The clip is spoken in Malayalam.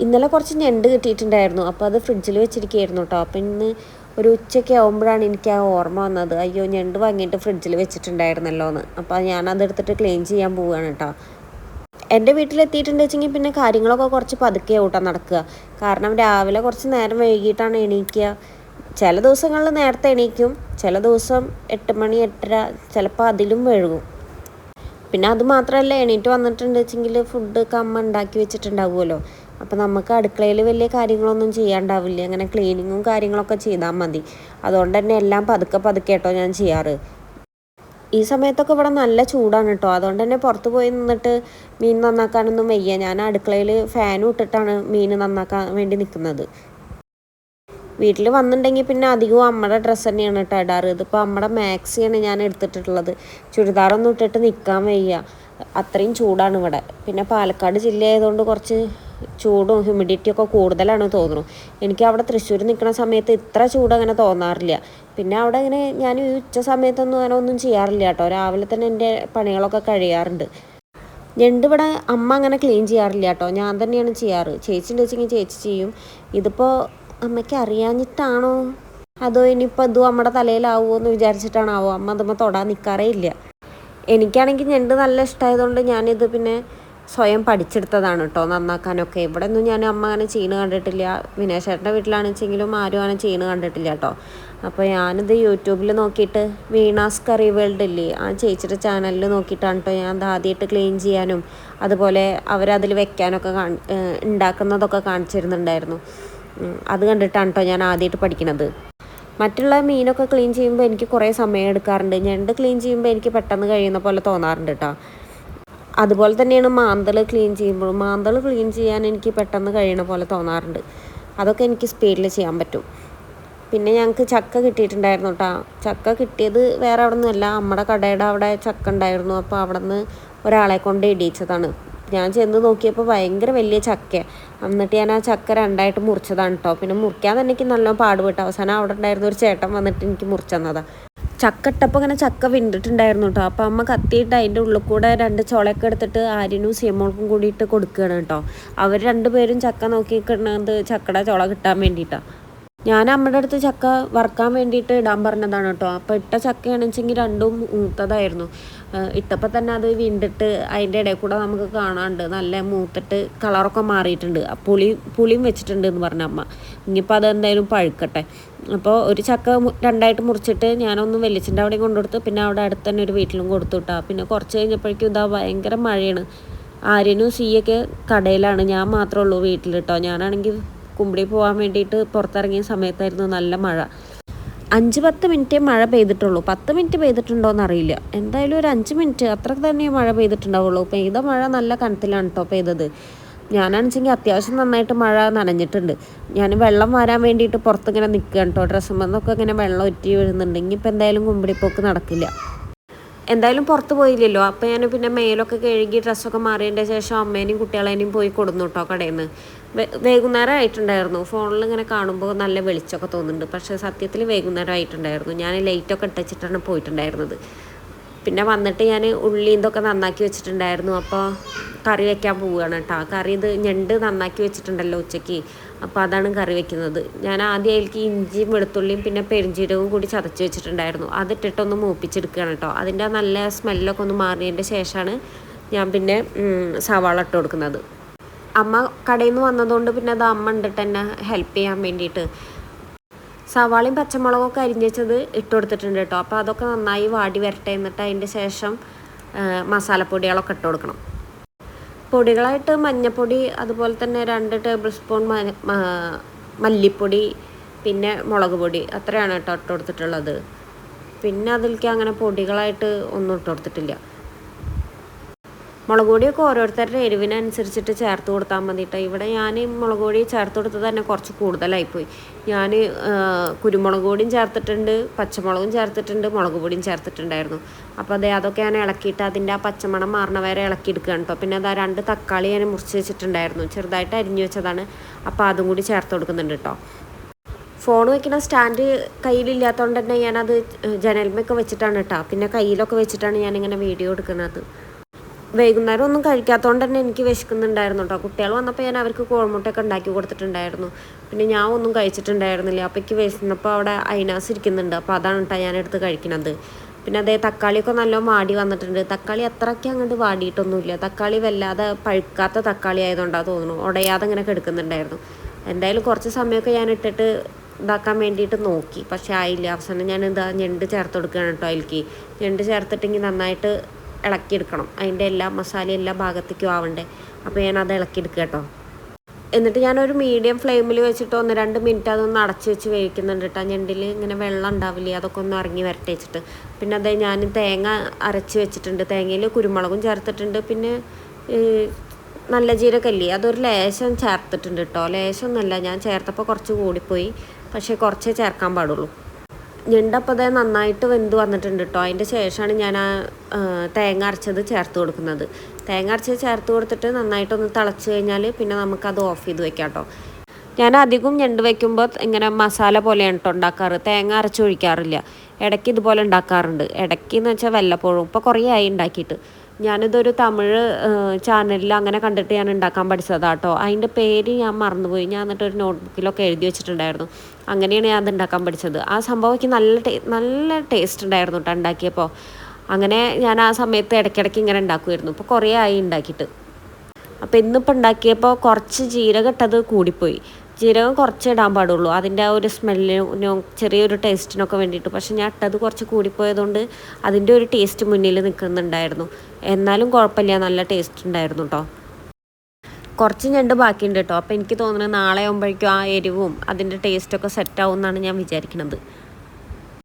ഇന്നലെ കുറച്ച് ഞണ്ട് കിട്ടിയിട്ടുണ്ടായിരുന്നു. അപ്പോൾ അത് ഫ്രിഡ്ജിൽ വെച്ചിരിക്കുകയായിരുന്നു കേട്ടോ. അപ്പോൾ ഇന്ന് ഒരു ഉച്ചയ്ക്ക് ആകുമ്പോഴാണ് എനിക്ക് ആ ഓർമ്മ വന്നത്, അയ്യോ ഞണ്ട് വാങ്ങിയിട്ട് ഫ്രിഡ്ജിൽ വെച്ചിട്ടുണ്ടായിരുന്നല്ലോ എന്ന്. അപ്പോൾ ഞാനതെടുത്തിട്ട് ക്ലീൻ ചെയ്യാൻ പോവുകയാണ് കേട്ടോ. എൻ്റെ വീട്ടിലെത്തിയിട്ടുണ്ട് വെച്ചെങ്കിൽ പിന്നെ കാര്യങ്ങളൊക്കെ കുറച്ച് പതുക്കെ ഊട്ടാൻ നടക്കുക. കാരണം രാവിലെ കുറച്ച് നേരം വൈകിട്ടാണ് എണീക്കുക. ചില ദിവസങ്ങളിൽ നേരത്തെ എണീക്കും, ചില ദിവസം 8 മണി 8:30, ചിലപ്പോൾ അതിലും വൈകും. പിന്നെ അത് മാത്രമല്ല, എണീറ്റ് വന്നിട്ടുണ്ട് വെച്ചെങ്കിൽ ഫുഡൊക്കെ അമ്മ ഉണ്ടാക്കി വെച്ചിട്ടുണ്ടാവുമല്ലോ. അപ്പോൾ നമുക്ക് അടുക്കളയിൽ വലിയ കാര്യങ്ങളൊന്നും ചെയ്യാണ്ടാവില്ല, അങ്ങനെ ക്ലീനിങ്ങും കാര്യങ്ങളൊക്കെ ചെയ്താൽ മതി. അതുകൊണ്ട് തന്നെ എല്ലാം പതുക്കെ പതുക്കെ കേട്ടോ ഞാൻ ചെയ്യാറ്. ഈ സമയത്തൊക്കെ ഇവിടെ നല്ല ചൂടാണ് കേട്ടോ. അതുകൊണ്ട് തന്നെ പുറത്ത് പോയി നിന്നിട്ട് മീൻ നന്നാക്കാനൊന്നും വയ്യ. ഞാൻ അടുക്കളയിൽ ഫാനും ഇട്ടിട്ടാണ് മീൻ നന്നാക്കാൻ വേണ്ടി നിൽക്കുന്നത്. വീട്ടിൽ വന്നിട്ടുണ്ടെങ്കിൽ പിന്നെ അധികവും അമ്മയുടെ ഡ്രസ്സ് തന്നെയാണ് കേട്ടോ ഇടാറ്. ഇതിപ്പോൾ അമ്മയുടെ മാക്സിയാണ് ഞാൻ എടുത്തിട്ടുള്ളത്. ചുരിദാറൊന്നും ഇട്ടിട്ട് നിൽക്കാൻ വയ്യ, അത്രയും ചൂടാണ് ഇവിടെ. പിന്നെ പാലക്കാട് ജില്ല ആയതുകൊണ്ട് കുറച്ച് ചൂടും ഹ്യൂമിഡിറ്റിയൊക്കെ കൂടുതലാണ് തോന്നുന്നു. എനിക്ക് അവിടെ തൃശ്ശൂർ നിൽക്കുന്ന സമയത്ത് ഇത്ര ചൂട് അങ്ങനെ തോന്നാറില്ല. പിന്നെ അവിടെ ഇങ്ങനെ ഞാൻ ഈ ഉച്ച സമയത്തൊന്നും അങ്ങനെ ഒന്നും ചെയ്യാറില്ല കേട്ടോ. രാവിലെ തന്നെ എൻ്റെ പണികളൊക്കെ കഴിയാറുണ്ട്. ഞണ്ട് ഇവിടെ അമ്മ അങ്ങനെ ക്ലീൻ ചെയ്യാറില്ല കേട്ടോ, ഞാൻ തന്നെയാണ് ചെയ്യാറ്. ചേച്ചി ഉണ്ട് വെച്ചെങ്കിൽ ചേച്ചി ചെയ്യും. ഇതിപ്പോൾ അമ്മയ്ക്ക് അറിയാഞ്ഞിട്ടാണോ അതോ ഇനിയിപ്പോൾ ഇതും നമ്മുടെ തലയിലാവുമോ എന്ന് വിചാരിച്ചിട്ടാണാവോ അമ്മ അതുമ്പോൾ തൊടാൻ നിൽക്കാറേ ഇല്ല. എനിക്കാണെങ്കിൽ ഞണ്ട് നല്ല ഇഷ്ടമായതുകൊണ്ട് ഞാനിത് പിന്നെ സ്വയം പഠിച്ചെടുത്തതാണ് കേട്ടോ നന്നാക്കാനൊക്കെ. ഇവിടെ ഒന്നും ഞാൻ അമ്മ അങ്ങനെ ചെയ്യണ കണ്ടിട്ടില്ല. വിനേശേട്ടൻ്റെ വീട്ടിലാണെന്ന് വെച്ചെങ്കിലും ആരും അങ്ങനെ ചെയ്യണ കണ്ടിട്ടില്ല കേട്ടോ. അപ്പോൾ ഞാനിത് യൂട്യൂബിൽ നോക്കിയിട്ട് വീണാസ് കറി വേൾഡ് ഇല്ലേ, ആ ചേച്ചിയുടെ ചാനലിൽ നോക്കിയിട്ടാണ് കേട്ടോ ഞാൻ ഇത് ആദ്യമായിട്ട് ക്ലീൻ ചെയ്യാനും അതുപോലെ അവരതിൽ വെക്കാനൊക്കെ ഉണ്ടാക്കുന്നതൊക്കെ കാണിച്ചിരുന്നുണ്ടായിരുന്നു. അത് കണ്ടിട്ടാണ് കേട്ടോ ഞാൻ ആദ്യമായിട്ട് പഠിക്കണത്. മറ്റുള്ള മീനൊക്കെ ക്ലീൻ ചെയ്യുമ്പോൾ എനിക്ക് കുറേ സമയം എടുക്കാറുണ്ട്. ഞണ്ട് ക്ലീൻ ചെയ്യുമ്പോൾ എനിക്ക് പെട്ടെന്ന് കഴിയുന്ന പോലെ തോന്നാറുണ്ട് കേട്ടോ. അതുപോലെ തന്നെയാണ് മാന്തൽ ക്ലീൻ ചെയ്യുമ്പോഴും. മാന്തൽ ക്ലീൻ ചെയ്യാൻ എനിക്ക് പെട്ടെന്ന് കഴിയണ പോലെ തോന്നാറുണ്ട്. അതൊക്കെ എനിക്ക് സ്പീഡിൽ ചെയ്യാൻ പറ്റും. പിന്നെ ഞങ്ങൾക്ക് ചക്ക കിട്ടിയിട്ടുണ്ടായിരുന്നു കേട്ടോ. ചക്ക കിട്ടിയത് വേറെ അവിടെ നിന്നല്ല, നമ്മുടെ കടയുടെ അവിടെ ചക്ക ഉണ്ടായിരുന്നു. അപ്പോൾ അവിടെ നിന്ന് ഒരാളെ കൊണ്ട് ഇടിയിച്ചതാണ്. ഞാൻ ചെന്ന് നോക്കിയപ്പോൾ ഭയങ്കര വലിയ ചക്ക. എന്നിട്ട് ഞാൻ ആ ചക്ക രണ്ടായിട്ട് മുറിച്ചതാണ് കേട്ടോ. പിന്നെ മുറിക്കാൻ തന്നെ എനിക്ക് നല്ലോണം പാടുപെട്ടു. അവസാനം അവിടെ ഉണ്ടായിരുന്ന ഒരു ചേട്ടൻ വന്നിട്ട് എനിക്ക് മുറിച്ചെന്നതാണ്. ചക്ക ഇട്ടപ്പോൾ ഇങ്ങനെ ചക്ക വിണ്ടിട്ടുണ്ടായിരുന്നു കേട്ടോ. അപ്പോൾ അമ്മ കത്തിയിട്ട് അതിൻ്റെ ഉള്ളിൽ കൂടെ 2 ചുളയൊക്കെ എടുത്തിട്ട് ആര്യനും സിയമോൾക്കും കൂടിയിട്ട് കൊടുക്കുകയാണ് കേട്ടോ. അവർ 2 പേരും ചക്ക നോക്കിക്കുന്നത് ചക്കയുടെ ചുള കിട്ടാൻ വേണ്ടിയിട്ടാണ്. ഞാൻ അമ്മയുടെ അടുത്ത് ചക്ക വറുക്കാൻ വേണ്ടിയിട്ട് ഇടാൻ പറഞ്ഞതാണ് കേട്ടോ. അപ്പോൾ ഇട്ട ചക്കയാണെന്ന് വെച്ചെങ്കിൽ രണ്ടും മൂത്തതായിരുന്നു. ഇട്ടപ്പോൾ തന്നെ അത് വീണ്ടിട്ട് അതിൻ്റെ ഇടയിൽ കൂടെ നമുക്ക് കാണാനുണ്ട് നല്ല മൂത്തിട്ട് കളറൊക്കെ മാറിയിട്ടുണ്ട്. പുളിയും വെച്ചിട്ടുണ്ട് എന്ന് പറഞ്ഞ അമ്മ. ഇനിയിപ്പോൾ അതെന്തായാലും പഴുക്കട്ടെ. അപ്പോൾ ഒരു ചക്ക 2ആയിട്ട് മുറിച്ചിട്ട് ഞാനൊന്ന് വെല്ലിച്ചിൻ്റെ അവിടെയും കൊണ്ടുകൊടുത്ത്, പിന്നെ അവിടെ അടുത്ത് തന്നെ ഒരു വീട്ടിലും കൊടുത്തു വിട്ടാ. പിന്നെ കുറച്ച് കഴിഞ്ഞപ്പോഴേക്കും ഇതാ ഭയങ്കര മഴയാണ്. ആര്യനും സീയൊക്കെ കടയിലാണ്, ഞാൻ മാത്രമേ ഉള്ളൂ വീട്ടിൽ കേട്ടോ. ഞാനാണെങ്കിൽ കുമ്പിടി പോകാൻ വേണ്ടിയിട്ട് പുറത്തിറങ്ങിയ സമയത്തായിരുന്നു നല്ല മഴ. 5-10 മിനിറ്റേ മഴ പെയ്തിട്ടുള്ളൂ. 10 മിനിറ്റ് പെയ്തിട്ടുണ്ടോ എന്നറിയില്ല. എന്തായാലും ഒരു 5 മിനിറ്റ് അത്ര തന്നെ മഴ പെയ്തിട്ടുണ്ടാവുള്ളൂ. പെയ്ത മഴ നല്ല കനത്തിലാണ് കേട്ടോ പെയ്തത്. ഞാനാണെച്ചെങ്കിൽ അത്യാവശ്യം നന്നായിട്ട് മഴ നനഞ്ഞിട്ടുണ്ട്. ഞാൻ വെള്ളം വരാൻ വേണ്ടിയിട്ട് പുറത്തിങ്ങനെ നിൽക്കുകയാണ് കേട്ടോ. ഡ്രസ്സുമെന്നൊക്കെ ഇങ്ങനെ വെള്ളം ഒറ്റി വീഴുന്നുണ്ട്. ഇനിയിപ്പോൾ എന്തായാലും കുമ്പിടിപ്പോക്ക് നടക്കില്ല. എന്തായാലും പുറത്ത് പോയില്ലല്ലോ. അപ്പോൾ ഞാൻ പിന്നെ മേലൊക്കെ കഴുകി ഡ്രസ്സൊക്കെ മാറിയതിൻ്റെ ശേഷം അമ്മേനെയും കുട്ടികളേനെയും പോയി കൊടുന്നു കേട്ടോ കടയിൽ നിന്ന്. വൈകുന്നേരം ആയിട്ടുണ്ടായിരുന്നു. ഫോണിൽ ഇങ്ങനെ കാണുമ്പോൾ നല്ല വെളിച്ചമൊക്കെ തോന്നുന്നുണ്ട്, പക്ഷേ സത്യത്തിൽ വൈകുന്നേരം ആയിട്ടുണ്ടായിരുന്നു. ഞാൻ ലൈറ്റൊക്കെ ഇട്ടിട്ടാണ് പോയിട്ടുണ്ടായിരുന്നത്. പിന്നെ വന്നിട്ട് ഞാൻ ഉള്ളി ഇതൊക്കെ നന്നാക്കി വെച്ചിട്ടുണ്ടായിരുന്നു. അപ്പോൾ കറി വെക്കാൻ പോവുകയാണ് കേട്ടോ. കറി ഇത് ഞണ്ട് നന്നാക്കി വെച്ചിട്ടുണ്ടല്ലോ ഉച്ചയ്ക്ക്, അപ്പോൾ അതാണ് കറി വെക്കുന്നത്. ഞാൻ ആദ്യം അതിലേക്ക് ഇഞ്ചിയും വെളുത്തുള്ളിയും പിന്നെ പെരുംജീരകവും കൂടി ചതച്ച് വെച്ചിട്ടുണ്ടായിരുന്നു. അതിട്ടിട്ടൊന്ന് മൂപ്പിച്ചെടുക്കുകയാണ് കേട്ടോ. അതിൻ്റെ നല്ല സ്മെല്ലൊക്കെ ഒന്ന് മാറിയതിൻ്റെ ശേഷമാണ് ഞാൻ പിന്നെ സവാള ഇട്ട് കൊടുക്കുന്നത്. അമ്മ കടയിൽ നിന്ന് വന്നതുകൊണ്ട് പിന്നെ അത് അമ്മ ഉണ്ടിട്ട് എന്നെ ഹെൽപ്പ് ചെയ്യാൻ വേണ്ടിയിട്ട് സവാളയും പച്ചമുളകൊക്കെ അരിഞ്ഞ് വെച്ചത് ഇട്ട് കൊടുത്തിട്ടുണ്ട് കേട്ടോ. അപ്പോൾ അതൊക്കെ നന്നായി വാടി വരട്ടെ. എന്നിട്ട് അതിൻ്റെ ശേഷം മസാലപ്പൊടികളൊക്കെ ഇട്ട് കൊടുക്കണം. പൊടികളായിട്ട് മഞ്ഞൾപ്പൊടി, അതുപോലെ തന്നെ 2 ടേബിൾ സ്പൂൺ മല്ലിപ്പൊടി, പിന്നെ മുളക് പൊടി, അത്രയാണ് കേട്ടോ ഇട്ട് കൊടുത്തിട്ടുള്ളത്. പിന്നെ അതിലേക്ക് അങ്ങനെ പൊടികളായിട്ട് ഒന്നും ഇട്ട് കൊടുത്തിട്ടില്ല. മുളക് പൊടിയൊക്കെ ഓരോരുത്തരുടെ എരിവിനനുസരിച്ചിട്ട് ചേർത്ത് കൊടുത്താൽ മതി കേട്ടോ. ഇവിടെ ഞാൻ മുളക് പൊടി ചേർത്ത് കൊടുത്തത് തന്നെ കുറച്ച് കൂടുതലായിപ്പോയി. ഞാൻ കുരുമുളക് പൊടിയും ചേർത്തിട്ടുണ്ട്, പച്ചമുളകും ചേർത്തിട്ടുണ്ട്, മുളക് പൊടിയും ചേർത്തിട്ടുണ്ടായിരുന്നു. അപ്പോൾ അതൊക്കെ ഞാൻ ഇളക്കിയിട്ട് അതിൻ്റെ ആ പച്ചമണം മാറണ വരെ ഇളക്കിയെടുക്കുകയാണ് കേട്ടോ. പിന്നെ 2 തക്കാളി ഞാൻ മുറിച്ച് വെച്ചിട്ടുണ്ടായിരുന്നു, ചെറുതായിട്ട് അരിഞ്ഞു വെച്ചതാണ്. അപ്പോൾ അതും കൂടി ചേർത്ത് കൊടുക്കുന്നുണ്ട് കേട്ടോ. ഫോൺ വയ്ക്കുന്ന സ്റ്റാൻഡ് കയ്യിലില്ലാത്തതുകൊണ്ട് തന്നെ ഞാനത് ജനൽമൊക്കെ വെച്ചിട്ടാണ് കേട്ടോ. പിന്നെ കയ്യിലൊക്കെ വെച്ചിട്ടാണ് ഞാനിങ്ങനെ വീഡിയോ എടുക്കുന്നത്. വൈകുന്നേരം ഒന്നും കഴിക്കാത്തതുകൊണ്ട് തന്നെ എനിക്ക് വിശക്കുന്നുണ്ടായിരുന്നു കേട്ടോ. കുട്ടികൾ വന്നപ്പോൾ ഞാൻ അവർക്ക് കോഴിമുട്ടയൊക്കെ ഉണ്ടാക്കി കൊടുത്തിട്ടുണ്ടായിരുന്നു. പിന്നെ ഞാൻ ഒന്നും കഴിച്ചിട്ടുണ്ടായിരുന്നില്ല. അപ്പോൾ എനിക്ക് വിശന്നപ്പോൾ അവിടെ അയിനാസ് ഇരിക്കുന്നുണ്ട്. അപ്പോൾ അതാണ് കേട്ടോ ഞാനെടുത്ത് കഴിക്കുന്നത്. പിന്നെ അതേ തക്കാളിയൊക്കെ നല്ല വാടി വന്നിട്ടുണ്ട്. തക്കാളി അത്രയ്ക്ക് അങ്ങോട്ട് വാടിയിട്ടൊന്നുമില്ല. തക്കാളി വല്ലാതെ പഴുക്കാത്ത തക്കാളി ആയതുകൊണ്ടാണ് തോന്നുന്നു ഉടയാതെ ഇങ്ങനെ കിടക്കുന്നുണ്ടായിരുന്നു. എന്തായാലും കുറച്ച് സമയമൊക്കെ ഞാൻ ഇട്ടിട്ട് ഇതാക്കാൻ വേണ്ടിയിട്ട് നോക്കി, പക്ഷേ ആയില്ല. അവസാനം ഞാൻ ഞണ്ട് ചേർത്ത് കൊടുക്കുകയാണ് കേട്ടോ അതിലേക്ക്. ഞണ്ട് ചേർത്തിട്ടെങ്കിൽ നന്നായിട്ട് ഇളക്കിയെടുക്കണം. അതിൻ്റെ എല്ലാ മസാലയും എല്ലാ ഭാഗത്തേക്കും ആവണ്ടേ. അപ്പോൾ ഞാനത് ഇളക്കിയെടുക്കുക കേട്ടോ. എന്നിട്ട് ഞാനൊരു മീഡിയം ഫ്ലെയിമിൽ വെച്ചിട്ട് 1-2 മിനിറ്റ് അതൊന്ന് അടച്ച് വെച്ച് വേവിക്കുന്നുണ്ട് കേട്ടോ. ഞണ്ടിൽ ഇങ്ങനെ വെള്ളം ഉണ്ടാവില്ലേ, അതൊക്കെ ഒന്ന് ഇറങ്ങി വരട്ടെ വെച്ചിട്ട്. പിന്നെ അതേ ഞാൻ തേങ്ങ അരച്ച് വെച്ചിട്ടുണ്ട്. തേങ്ങയിൽ കുരുമുളകും ചേർത്തിട്ടുണ്ട്. പിന്നെ നല്ല ജീരകല്ലേ, അതൊരു ലേശം ചേർത്തിട്ടുണ്ട് കേട്ടോ. ലേശം ഒന്നല്ല, ഞാൻ ചേർത്തപ്പോൾ കുറച്ച് കൂടിപ്പോയി. പക്ഷേ കുറച്ചേ ചേർക്കാൻ പാടുള്ളൂ. ഞണ്ടപ്പോൾ അതേ നന്നായിട്ട് വെന്ത് വന്നിട്ടുണ്ട് കേട്ടോ. അതിൻ്റെ ശേഷമാണ് ഞാൻ തേങ്ങ അരച്ചത് ചേർത്ത് കൊടുക്കുന്നത്. തേങ്ങ അരച്ചത് ചേർത്ത് കൊടുത്തിട്ട് നന്നായിട്ടൊന്ന് തിളച്ച് കഴിഞ്ഞാൽ പിന്നെ നമുക്കത് ഓഫ് ചെയ്ത് വെക്കാം കേട്ടോ. ഞാൻ അധികം ഞണ്ട് വയ്ക്കുമ്പോൾ ഇങ്ങനെ മസാല പോലെയാണ് കേട്ടോ ഉണ്ടാക്കാറ്. തേങ്ങ അരച്ചൊഴിക്കാറില്ല. ഇടയ്ക്ക് ഇതുപോലെ ഉണ്ടാക്കാറുണ്ട്. ഇടയ്ക്ക് എന്ന് വെച്ചാൽ വല്ലപ്പോഴും. ഇപ്പോൾ കുറേ ആയി ഉണ്ടാക്കിയിട്ട്. ഞാനിതൊരു തമിഴ് ചാനലിൽ അങ്ങനെ കണ്ടിട്ട് ഞാൻ ഉണ്ടാക്കാൻ പഠിച്ചതാണ് കേട്ടോ. അതിൻ്റെ പേര് ഞാൻ മറന്നുപോയി. ഞാൻ എന്നിട്ടൊരു നോട്ട്ബുക്കിലൊക്കെ എഴുതി വെച്ചിട്ടുണ്ടായിരുന്നു. അങ്ങനെയാണ് ഞാൻ അത് ഉണ്ടാക്കാൻ പഠിച്ചത്. ആ സംഭവം എനിക്ക് നല്ല ടേസ്റ്റ് ഉണ്ടായിരുന്നു കേട്ടോ ഉണ്ടാക്കിയപ്പോൾ. അങ്ങനെ ഞാൻ ആ സമയത്ത് ഇടയ്ക്കിടയ്ക്ക് ഇങ്ങനെ ഉണ്ടാക്കുമായിരുന്നു. ഇപ്പോൾ കുറേ ആയി ഉണ്ടാക്കിയിട്ട്. അപ്പോൾ ഇന്നിപ്പോൾ ഉണ്ടാക്കിയപ്പോൾ കുറച്ച് ജീരകം ഇട്ടത് കൂടിപ്പോയി. ജീരകം കുറച്ച് ഇടാൻ പാടുള്ളൂ, അതിൻ്റെ ആ ഒരു സ്മെല്ലിനും ചെറിയൊരു ടേസ്റ്റിനൊക്കെ വേണ്ടിയിട്ട്. പക്ഷെ ഞാൻ ഇട്ടത് കുറച്ച് കൂടിപ്പോയതുകൊണ്ട് അതിൻ്റെ ഒരു ടേസ്റ്റ് മുന്നിൽ നിൽക്കുന്നുണ്ടായിരുന്നു. എന്നാലും കുഴപ്പമില്ല, നല്ല ടേസ്റ്റ് ഉണ്ടായിരുന്നു കേട്ടോ. കുറച്ച് ഞണ്ട് ബാക്കിയുണ്ട് കേട്ടോ. അപ്പോൾ എനിക്ക് തോന്നുന്നത് നാളെ ആകുമ്പോഴേക്കും ആ എരിവും അതിൻ്റെ ടേസ്റ്റൊക്കെ സെറ്റാവും എന്നാണ് ഞാൻ വിചാരിക്കുന്നത്.